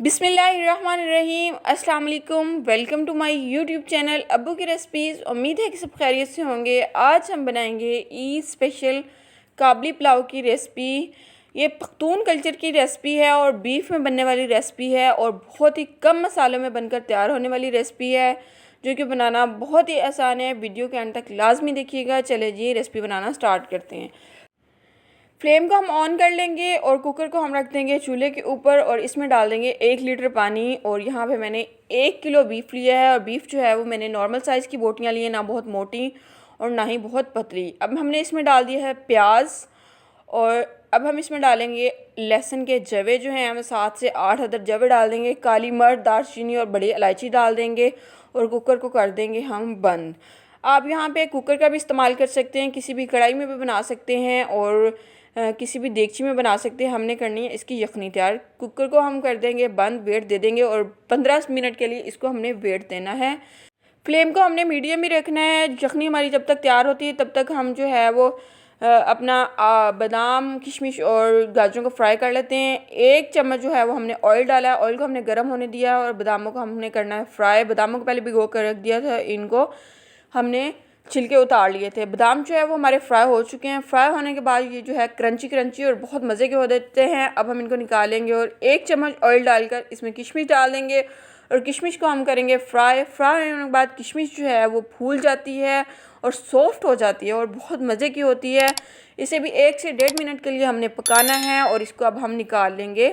बिस्मिल्लाहिर्रहमानिर्रहीम। अस्सलाम वालेकुम। Welcome to my YouTube channel अब्बू की रेसिपीज़। उम्मीद है कि सब खैरियत से होंगे। आज हम बनाएंगे ईद स्पेशल काबली पुलाव की रेसिपी। ये पख्तून कल्चर की रेसिपी है और बीफ में बनने वाली रेसिपी है और बहुत ही कम मसालों में बनकर तैयार होने वाली रेसिपी है, जो कि बनाना बहुत ही आसान है। वीडियो के अंत तक लाजमी देखिएगा। चले जी रेसिपी बनाना स्टार्ट करते हैं। फ्लेम को हम ऑन कर लेंगे और कुकर को हम रख देंगे चूल्हे के ऊपर और इसमें डाल देंगे 1 लीटर पानी। और यहाँ पे मैंने 1 किलो बीफ लिया है और बीफ जो है वो मैंने नॉर्मल साइज़ की बोटियाँ ली हैं, ना बहुत मोटी और ना ही बहुत पतली। अब हमने इसमें डाल दिया है प्याज और अब हम इसमें डालेंगे लहसुन के जवे जो हैं, हम 7 से 8 अदर जवे डाल देंगे। काली मिर्च, दालचीनी और बड़ी इलायची डाल देंगे और कुकर को कर देंगे हम बंद। आप यहाँ पे कुकर का भी इस्तेमाल कर सकते हैं, किसी भी कढ़ाई में भी बना सकते हैं और किसी भी देगची में बना सकते हैं। हमने करनी है इसकी यखनी तैयार। कुकर को हम कर देंगे बंद, वेट दे देंगे और 15 मिनट के लिए इसको हमने वेट देना है। फ्लेम को हमने मीडियम ही रखना है। यखनी हमारी जब तक तैयार होती है तब तक हम जो है वो अपना बादाम, किशमिश और गाजरों को फ्राई कर लेते हैं। 1 चम्मच जो है वो हमने ऑयल डाला है। ऑयल को हमने गर्म होने दिया और बादामों को हमने करना है फ्राई। बादामों को पहले भिगो कर रख दिया था, इनको हमने छिलके उतार लिए थे। बादाम जो है वो हमारे फ्राई हो चुके हैं। फ्राई होने के बाद ये जो है क्रंची क्रंची और बहुत मज़े के हो देते हैं। अब हम इनको निकालेंगे और 1 चम्मच ऑयल डालकर इसमें किशमिश डाल देंगे और किशमिश को हम करेंगे फ्राई। फ्राई होने के बाद किशमिश जो है वो फूल जाती है और सॉफ्ट हो जाती है और बहुत मज़े की होती है। इसे भी 1 से 1.5 मिनट के लिए हमने पकाना है और इसको अब हम निकाल लेंगे।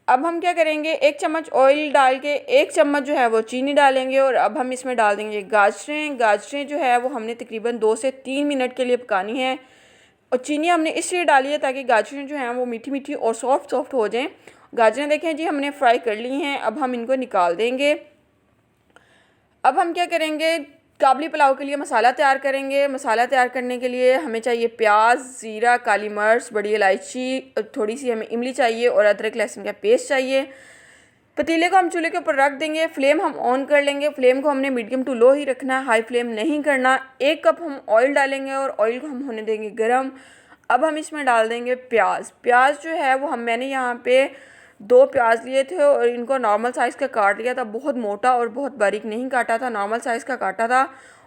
अब हम क्या करेंगे, 1 चम्मच ऑयल डाल के 1 चम्मच जो है वो चीनी डालेंगे और अब हम इसमें डाल देंगे गाजरें। गाजरें जो है वो हमने तकरीबन 2 से 3 मिनट के लिए पकानी है और चीनी हमने इसलिए डाली है ताकि गाजरें जो हैं वो मीठी मीठी और सॉफ्ट सॉफ्ट हो जाएं। गाजरें देखें जी हमने फ्राई कर ली हैं। अब हम इनको निकाल देंगे। अब हम क्या करेंगे, काबली पुलाव के लिए मसाला तैयार करेंगे। मसाला तैयार करने के लिए हमें चाहिए प्याज, ज़ीरा, काली मिर्च, बड़ी इलायची, थोड़ी सी हमें इमली चाहिए और अदरक लहसुन का पेस्ट चाहिए। पतीले को हम चूल्हे के ऊपर रख देंगे। फ्लेम हम ऑन कर लेंगे। फ्लेम को हमने मीडियम टू लो ही रखना है, हाई फ्लेम नहीं करना। 1 कप हम ऑयल डालेंगे और ऑयल को हम होने देंगे गरम। अब हम इसमें डाल देंगे प्याज। प्याज जो है वो मैंने यहाँ पे 2 प्याज लिए थे और इनको नॉर्मल साइज़ का काट लिया था। बहुत मोटा और बहुत बारीक नहीं काटा था, नॉर्मल साइज़ का काटा था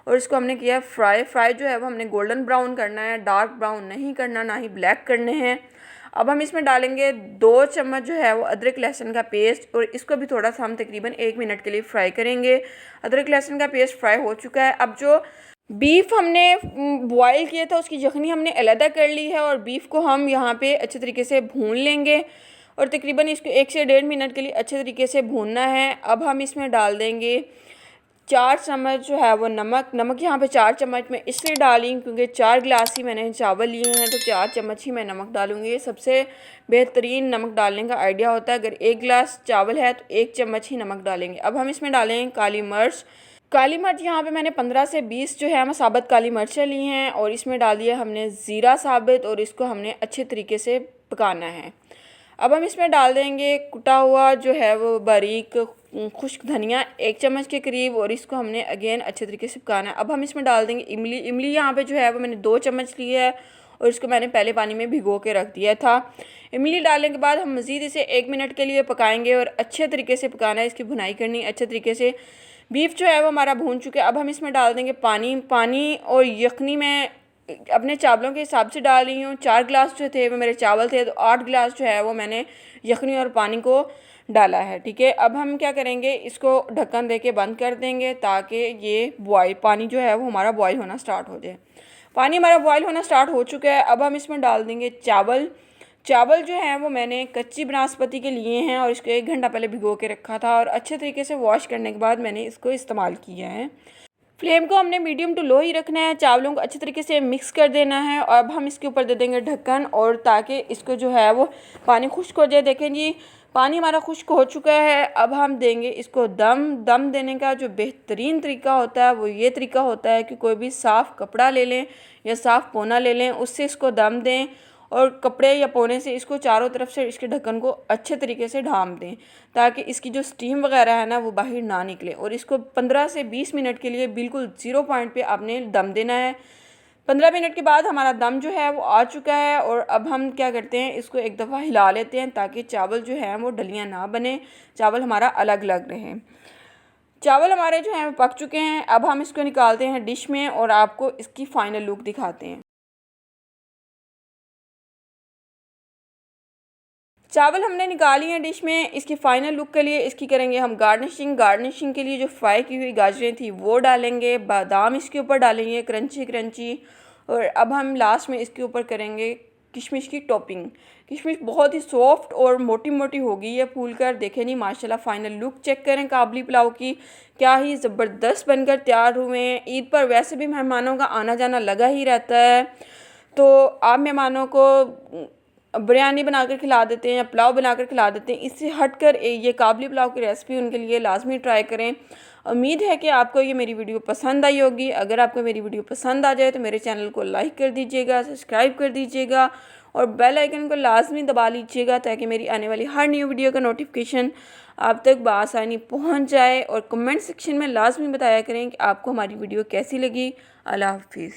और इसको हमने किया फ्राई। फ्राई जो है वो हमने गोल्डन ब्राउन करना है, डार्क ब्राउन नहीं करना, ना ही ब्लैक करने हैं। अब हम इसमें डालेंगे 2 चम्मच जो है वो अदरक लहसुन का पेस्ट और इसको भी थोड़ा सा हम तकरीबन 1 मिनट के लिए फ्राई करेंगे। अदरक लहसुन का पेस्ट फ्राई हो चुका है। अब जो बीफ हमने बॉयल किया था उसकी यखनी हमने अलहदा कर ली है और बीफ को हम यहाँ पे अच्छे तरीके से भून लेंगे और तकरीबन इसको 1 से 1.5 मिनट के लिए अच्छे तरीके से भूनना है। अब हम इसमें डाल देंगे 4 चम्मच जो है वो नमक। नमक यहाँ पे 4 चम्मच मैं इसलिए डाली क्योंकि 4 गिलास ही मैंने चावल लिए हैं, तो 4 चम्मच ही मैं नमक डालूँगी। ये सबसे बेहतरीन नमक डालने का आइडिया होता है। अगर 1 गिलास चावल है तो 1 चम्मच ही नमक डालेंगे। अब हम इसमें डालेंगे काली मिर्च। काली मिर्च यहाँ पे मैंने 15 से 20 जो है मैं साबित काली मिर्चें ली हैं और इसमें डाल दिया हमने ज़ीरा साबित और इसको हमने अच्छे तरीके से पकाना है। अब हम इसमें डाल देंगे कुटा हुआ जो है वो बारीक खुश्क धनिया 1 चम्मच के करीब और इसको हमने अगेन अच्छे तरीके से पकाना है। अब हम इसमें डाल देंगे इमली। इमली यहाँ पे जो है वो मैंने 2 चम्मच ली है और इसको मैंने पहले पानी में भिगो के रख दिया था। इमली डालने के बाद हम मज़ीद इसे 1 मिनट के लिए पकाएंगे और अच्छे तरीके से पकाना है, इसकी भुनाई करनी अच्छे तरीके से। बीफ जो है वो हमारा भून चुका है। अब हम इसमें डाल देंगे पानी और यखनी में अपने चावलों के हिसाब से डाल रही हूँ। 4 गिलास जो थे वो मेरे चावल थे, तो 8 गिलास जो है वो मैंने यखनी और पानी को डाला है। ठीक है, अब हम क्या करेंगे, इसको ढक्कन दे के बंद कर देंगे ताकि ये पानी जो है वो हमारा बॉयल होना स्टार्ट हो जाए। पानी हमारा बॉयल होना स्टार्ट हो चुका है। अब हम इसमें डाल देंगे चावल। चावल जो हैं वो मैंने कच्ची बनास्पति के लिए हैं और इसको 1 घंटा पहले भिगो के रखा था और अच्छे तरीके से वॉश करने के बाद मैंने इसको इस्तेमाल किया है। फ्लेम को हमने मीडियम टू लो ही रखना है। चावलों को अच्छे तरीके से मिक्स कर देना है और अब हम इसके ऊपर दे देंगे ढक्कन और ताकि इसको जो है वो पानी खुश्क हो जाए। देखें जी पानी हमारा खुश्क हो चुका है। अब हम देंगे इसको दम देने का जो बेहतरीन तरीका होता है वो ये तरीका होता है कि कोई भी साफ़ कपड़ा ले लें या साफ़ पोना ले लें, उससे इसको दम दें और कपड़े या पोने से इसको चारों तरफ से इसके ढक्कन को अच्छे तरीके से ढाँप दें ताकि इसकी जो स्टीम वगैरह है ना वो बाहर ना निकले। और इसको 15 से 20 मिनट के लिए बिल्कुल 0 पॉइंट पे आपने दम देना है 15 मिनट के बाद हमारा दम जो है वो आ चुका है और अब हम क्या करते हैं, इसको एक दफ़ा हिला लेते हैं ताकि चावल जो है वो डलियाँ ना बने, चावल हमारा अलग अलग रहे। चावल हमारे जो हैं वो पक चुके हैं। अब हम इसको निकालते हैं डिश में और आपको इसकी फ़ाइनल लुक दिखाते हैं। चावल हमने निकाली हैं डिश में। इसकी फ़ाइनल लुक के लिए इसकी करेंगे हम गार्निशिंग के लिए जो फ्राई की हुई गाजरें थी वो डालेंगे, बादाम इसके ऊपर डालेंगे क्रंची क्रंची, और अब हम लास्ट में इसके ऊपर करेंगे किशमिश की टॉपिंग। किशमिश बहुत ही सॉफ्ट और मोटी मोटी होगी ये फूल कर, देखें नहीं माशाल्लाह। फ़ाइनल लुक चेक करें काबली पुलाव की, क्या ही ज़बरदस्त बनकर तैयार हुए हैं। ईद पर वैसे भी मेहमानों का आना जाना लगा ही रहता है, तो आप मेहमानों को बिरयानी बनाकर खिला देते हैं या पुलाव बनाकर खिला देते हैं, इससे हटकर ये काबली पुलाव की रेसिपी उनके लिए लाजमी ट्राई करें। उम्मीद है कि आपको ये मेरी वीडियो पसंद आई होगी। अगर आपको मेरी वीडियो पसंद आ जाए तो मेरे चैनल को लाइक कर दीजिएगा, सब्सक्राइब कर दीजिएगा और बेल आइकन को लाजमी दबा लीजिएगा ताकि मेरी आने वाली हर न्यू वीडियो का नोटिफिकेशन आप तक बआसानी पहुँच जाए। और कमेंट सेक्शन में लाजमी बताया करें कि आपको हमारी वीडियो कैसी लगी। अल्लाह हाफिज़।